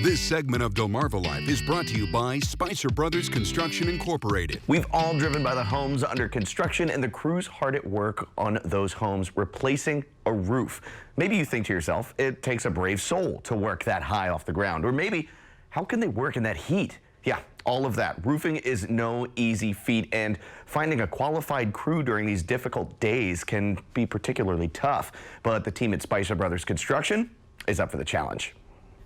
This segment of Delmarva Life is brought to you by Spicer Brothers Construction Incorporated. We've all driven by the homes under construction and the crews hard at work on those homes replacing a roof. Maybe you think to yourself, it takes a brave soul to work that high off the ground. Or maybe, how can they work in that heat? Yeah, all of that. Roofing is no easy feat, and finding a qualified crew during these difficult days can be particularly tough. But the team at Spicer Brothers Construction is up for the challenge.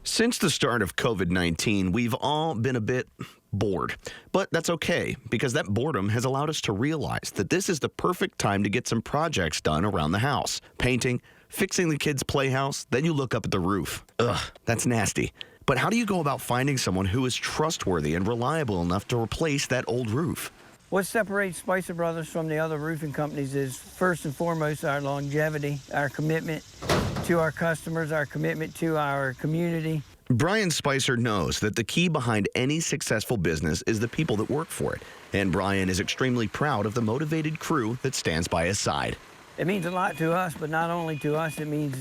Since the start of COVID-19, we've all been a bit bored. But that's okay, because that boredom has allowed us to realize that this is the perfect time to get some projects done around the house. Painting, fixing the kids' playhouse, then you look up at the roof. Ugh, that's nasty. But how do you go about finding someone who is trustworthy and reliable enough to replace that old roof? What separates Spicer Brothers from the other roofing companies is, first and foremost, our longevity, our commitment to our customers, our commitment to our community. Brian Spicer knows that the key behind any successful business is the people that work for it. And Brian is extremely proud of the motivated crew that stands by his side. It means a lot to us, but not only to us, it means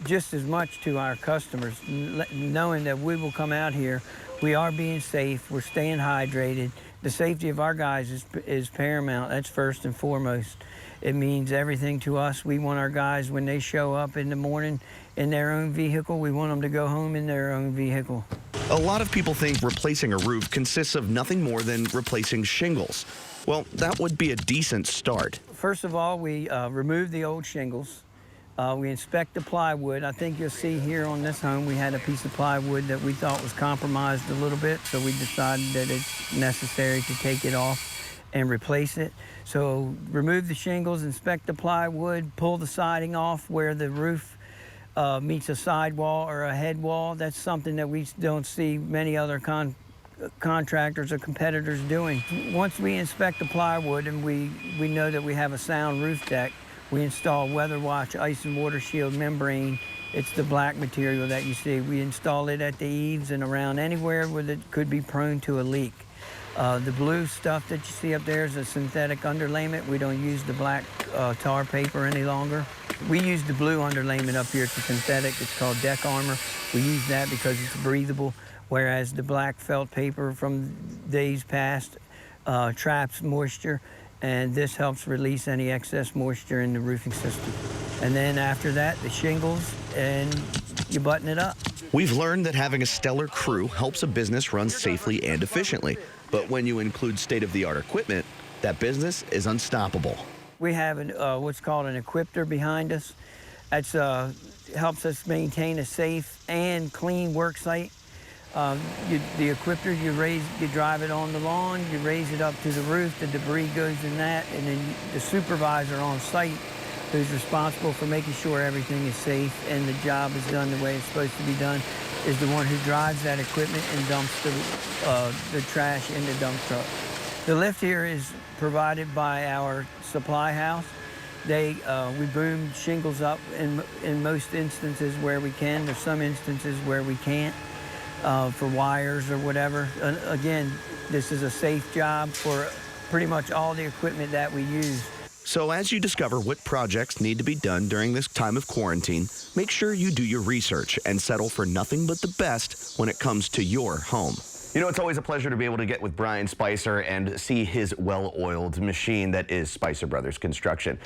just as much to our customers, knowing that we will come out here, we are being safe, we're staying hydrated. The safety of our guys is paramount. That's first and foremost. It means everything to us. We want our guys, when they show up in the morning in their own vehicle, we want them to go home in their own vehicle. A lot of people think replacing a roof consists of nothing more than replacing shingles. Well, that would be a decent start. First of all, we remove the old shingles. We inspect the plywood. I think you'll see here on this home, we had a piece of plywood that we thought was compromised a little bit, so we decided that it's necessary to take it off and replace it. So remove the shingles, inspect the plywood, pull the siding off where the roof meets a sidewall or a head wall. That's something that we don't see many other contractors or competitors doing. Once we inspect the plywood and we know that we have a sound roof deck, we install Weather Watch ice and water shield membrane. It's the black material that you see. We install it at the eaves and around anywhere where it could be prone to a leak. The blue stuff that you see up there is a synthetic underlayment. We don't use the black tar paper any longer. We use the blue underlayment up here. It's a synthetic. It's called Deck Armor. We use that because it's breathable, whereas the black felt paper from days past traps moisture, and this helps release any excess moisture in the roofing system. And then after that, the shingles, and you button it up. We've learned that having a stellar crew helps a business run safely and efficiently. But when you include state-of-the-art equipment, that business is unstoppable. We have what's called an equipter behind us. That helps us maintain a safe and clean work site. The equipter, you drive it on the lawn, you raise it up to the roof, the debris goes in that, and then the supervisor on site, who's responsible for making sure everything is safe and the job is done the way it's supposed to be done, is the one who drives that equipment and dumps the trash in the dump truck. The lift here is provided by our supply house. We boom shingles up in most instances where we can. There's some instances where we can't. For wires or whatever. Again, this is a safe job for pretty much all the equipment that we use. So as you discover what projects need to be done during this time of quarantine, make sure you do your research and settle for nothing but the best when it comes to your home. You know, it's always a pleasure to be able to get with Brian Spicer and see his well-oiled machine that is Spicer Brothers Construction.